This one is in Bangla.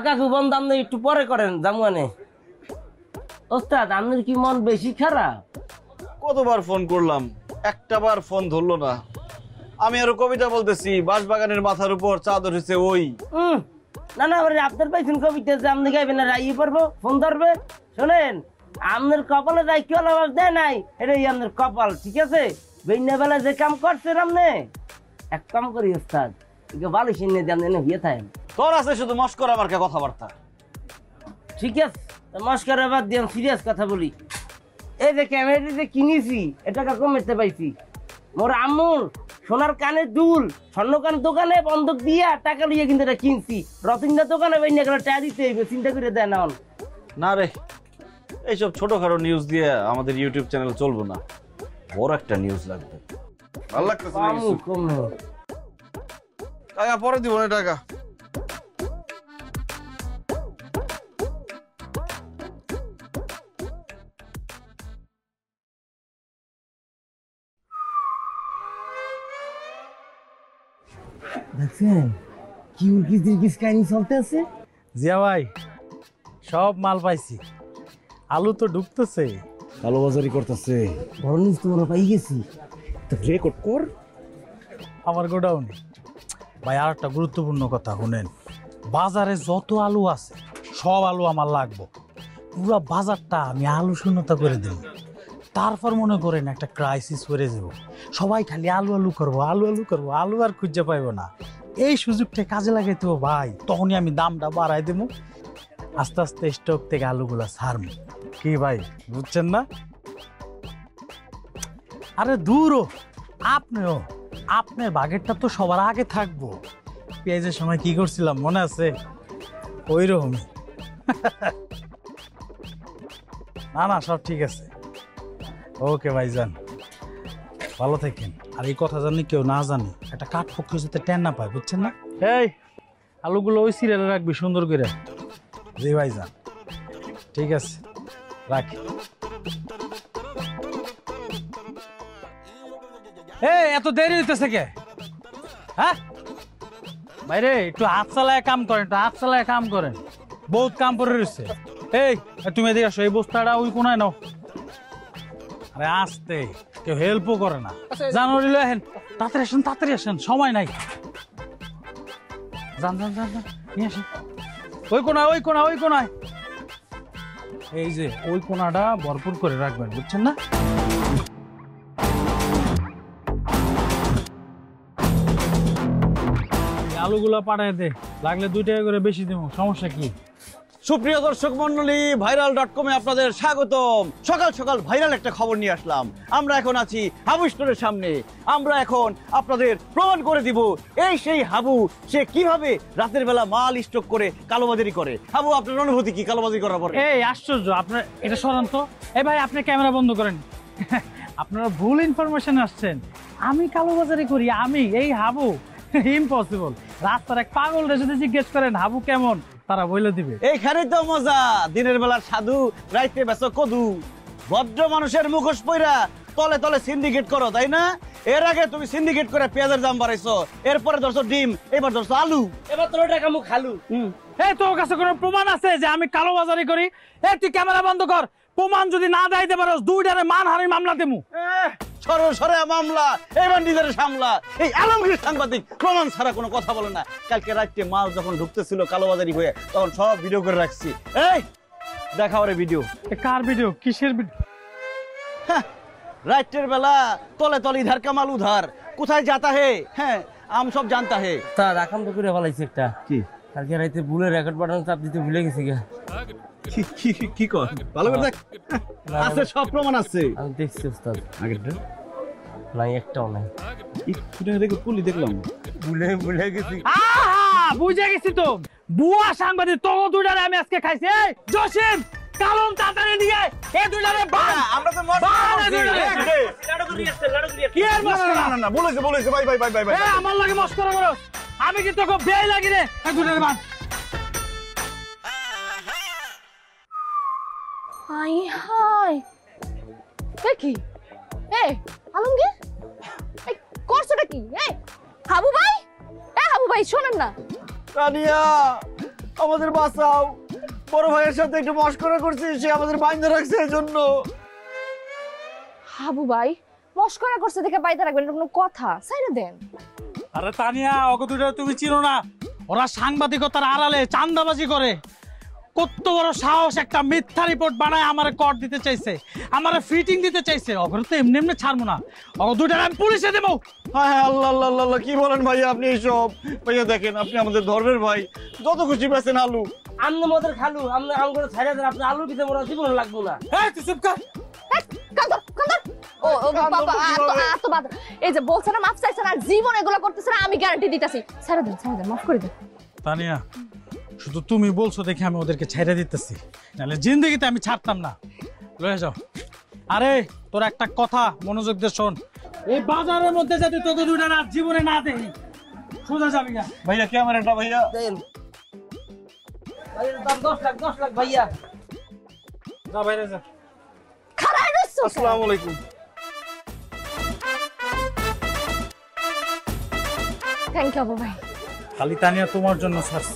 কাকু বন্ধ আপনি একটু পরে করেন জামুয়ানে। ওস্তাদ আপনার কি মন বেশি খারাপ? কতবার ফোন করলাম, একটা বার ফোন ধরলো না। আমি আরো কবিতা বলতেছি, বাঁশবাগানের মাথার উপর চাদর হয়েছে ওই। না না আপনার পাইছেন কবিতা যে আপনি গাইবেন না, রাইয়ে পারবো ফোন ধরবে। শোনেন, আপনার কপালে যাই কি আওয়াজ দেয় নাই, এটাই আপনার কপাল, ঠিক আছে? বেইনা বেলা যে কাম করছেন আপনি, এক কাম করি ওস্তাদ, ভালো সিনে দেন হয়ে থাকেন। তোর আছে শুধু মস্করা মার্কা কথাবার্তা। ঠিক আছে, মস্করা বাদ দিয়ে সিরিয়াস কথা বলি। এই যে ক্যামেরাটি যে কিনেছি, এটা কমেতে পাইছি। মোর আম্মুর সোনার কানের দুল স্বর্ণকান দোকানে বন্ধক দিয়া টাকা লিয়ে কিন্তু এটা কিনছি। রতনদার দোকানে বেইনা গেলে টাকা দিতে হইবে, চিন্তা করে দেন। না রে, এইসব ছোটখাটো নিউজ দিয়ে আমাদের ইউটিউব চ্যানেল চলবো না, বড় একটা নিউজ লাগবে। ভালো লাগতেছে না কিছু? টাকা পরে দিব না টাকা। দেখছেন কি উর্কিস কাহিনী চলতে আছে? জিয়া ভাই, সব মাল পাইছি, আলু তো ঢুকতেছে, কালোবাজারি করতেছে। বড় নিউজ তো আমরা পাই গেছি, তো রেকর্ড কর আমার গোডাউনে। ভাই আর একটা গুরুত্বপূর্ণ কথা শুনেন, বাজারে যত আলু আছে সব আলু আমার লাগবো। পুরো বাজারটা আমি আলু শূন্যতা করে দেব। তারপর মনে করেন একটা ক্রাইসিস করে যাব, সবাই খালি আলু আলু করবো, আলু আলু করবো, আলু আর খুঁজে পাইব না। এই সুযোগটা কাজে লাগাইতে হবে ভাই, তখনই আমি দামটা বাড়াই দেবো, আস্তে আস্তে স্টক থেকে আলুগুলা ছাড়বো। কি ভাই বুঝছেন না? আরে দূরও, আপনিও আপনার বাগেরটা তো সবার আগে থাকবো। পেঁয়াজের সময় কি করছিলাম মনে আছে? ওই রকমই। না না, সব ঠিক আছে। ওকে ভাইজান, ভালো থাকেন। আর এই কথা জানি কেউ না জানে, একটা কাঠ পক্ষ যাতে টেন না পায়, বুঝছেন না? এই আলুগুলো ওই সিরিয়ালে রাখবি সুন্দর করে। জি ভাইজান, ঠিক আছে, রাখি। এত দেরি হইতেছে কে? হ্যাঁ ভাইরে, একটু হাত চালায় কাম করেন, একটু হাত চালায় কাম করেন, বহুত কাম করে রয়েছে। এই তুমি এদিকে আসো, এই বস্তাটা ওই কোনায় নাও। আরে আসতে, কেউ হেল্পও করে না। জানুয়ারি লো আসেন, তাড়াতাড়ি আসেন, তাড়াতাড়ি আসেন, সময় নাই। যান যান যান যান, নিয়ে আসেন। ওই কোনায়, ওই কোনায়, ওই কোনায়। এই যে ওই কোনাটা ভরপুর করে রাখবেন, বুঝছেন না? আলুগুলো পাঠায় দে, লাগলে 2 টাকা করে বেশি দেবো, সমস্যা কি? সুপ্রিয় দর্শক মন্ডলী, ভাইরাল.কমে আপনাদের স্বাগতম। সকাল সকাল ভাইরাল একটা খবর নিয়ে আসলাম। আমরা এখন আছি হাবু স্টোরের সামনে। আমরা এখন আপনাদের প্রমাণ করে দিব এই সেই হাবু, সে কিভাবে রাতের বেলা মাল স্টক করে কালোবাজারি করে। হাবু, আপনার অনুভূতি কি কালোবাজারি করার পরে? এই আশ্চর্য, আপনার এটা সরান তো। এই ভাই, আপনি ক্যামেরা বন্ধ করেন। আপনারা ভুল ইনফরমেশন আসছেন। আমি কালোবাজারি করি, আমি এই হাবু? ইম্পসিবল। রাস্তার এক পাগলরা যদি জিজ্ঞেস করেন হাবু কেমন, তারা বলে দিবে। এইখানে তো মজা, দিনের বেলার সাধু, রাইতে বেচো কদু। ভদ্র মানুষের মুখোশ পইরা তলে তলে সিন্ডিকেট করো, তাই না? এর আগে তুমি সিন্ডিকেট করে পেঁয়াজের দাম বাড়াইছো, এরপরে ধরছো ডিম, এবার ধরছো আলু, এবার তোর টাকা মুখ খালু। এই তোর কাছে কোনো প্রমাণ আছে যে আমি কালোবাজারি করি? এই তুই ক্যামেরা বন্ধ কর। প্রমাণ যদি না দেখাইতে পারোস, 2টারে মানহানির মামলা দেবো। সরে মামলা, এবার নিজের সামলা। এই আলমগীর সাংবাদিক প্রমাণ ছাড়া কোনো কথা বলে না। কালকে রাত্রে মাল যখন ঢুকতেছিল কালোবাজারি হয়ে, তখন সব ভিডিও করে রাখছি। এই দেখা ওরে ভিডিও। কার ভিডিও? কিসের ভিডিও? রাত্রের বেলা তলে তলে ইধার কামাল উধার, কোথায় যাতা হে, হ্যাঁ আম সব জানতা হে। তা রাখাম তো করে ফেলাইছি একটা। কি কালকে রাতে ভুলে রেকর্ড বাটন চাপ দিতে ভুলে গেছি গা। কি কর, ভালো করে দেখ, আছে সব প্রমাণ আছে। আমি দেখছি ওস্তাদ, আগেরটা নাই একটাও নাই। দেখলাম, ভুলে গেছি। বুঝে গেছি তো, বুয়া সাংবাদিক তো 2টারে আমি আজকে খাইছি। এই জসিম, কালম তাড়াতাড়ি দিয়ে এই 2টারে বাড়া। আমরা তো কি আর মস্করা? না বলেছে ভাই আমার লাগে মস্করা করো? আমি কি তোকে বেই লাগি রে? এই 2টারে বাড়। হাই হাই, কি এই আলমগীর, এই করছটা কি? এই হাবু ভাই, ভাই শোনেন না। তানিয়া আমাদের বাঁচাও, বড় ভাইয়ের সাথে একটু মস্করা করছি, সে আমাদের বাইন্ধে রাখছে এই জন্য। হাবু ভাই মস্করা করছে দেখে বাইতে রাখবেন, এটা কোনো কথা? সাইডে দেন। আরে তানিয়া, ওকে দুটো তুমি চিনো না? ওরা সাংবাদিকতার আড়ালে চাঁদাবাজি করে। কত বড় সাহস, একটা মিথ্যা রিপোর্ট বানায় আমারে কর দিতে চাইছে, আমারে ফিটিং দিতে চাইছে। ওগুলো তো এমনি এমনি ছাড়বো না, ওকে দুইটা আমি পুলিশে দেবো। হ্যাঁ হ্যাঁ, আল্লাহ আল্লাহ আল্লাহ আল্লাহ, কি বলেন ভাইয়া আপনি এইসব? ভাইয়া দেখেন, আপনি আমাদের ধর্মের ভাই, যত খুশি বেছেন আলু। আমনে মদের খালু, আমনে আঙ্গুরে ছাইড়া দেন, আপনি আলুর পিছে মোরা জীবন লাগবো না। এই তুই চুপ কর। কান্দর কান্দর। ও বাবা, এত বাদ। এই যে বলছে না মাফ চাইছেন, আর জীবন এগুলো করতেছে না, আমি গ্যারান্টি দিতেছি। ছেড়ে দেন, মাফ করে দেন। তানিয়া, শুধু তুমি বলছো দেখে আমি ওদেরকে ছেড়ে দিতেছি, নাহলে জিন্দগিতে আমি ছাড়তাম না। লয়ে যাও। আরে তোর একটা কথা মনোযোগ দিয়ে শোন, এই বাজারের মধ্যে যাতে তোকে দুইটা রাত জীবনে না দেখি, সোজা যাবি না। ভাইয়া ক্যামেরাটা ভাইয়া দেন ভাইয়ের দাম 10 লাখ, 10 লাখ ভাইয়া। যা বাইরে যা। খারাপ রইছো। আসসালামু আলাইকুম। থ্যাংক ইউ বাবু ভাই। খালি তানিয়া তোমার জন্য ছাড়ছে।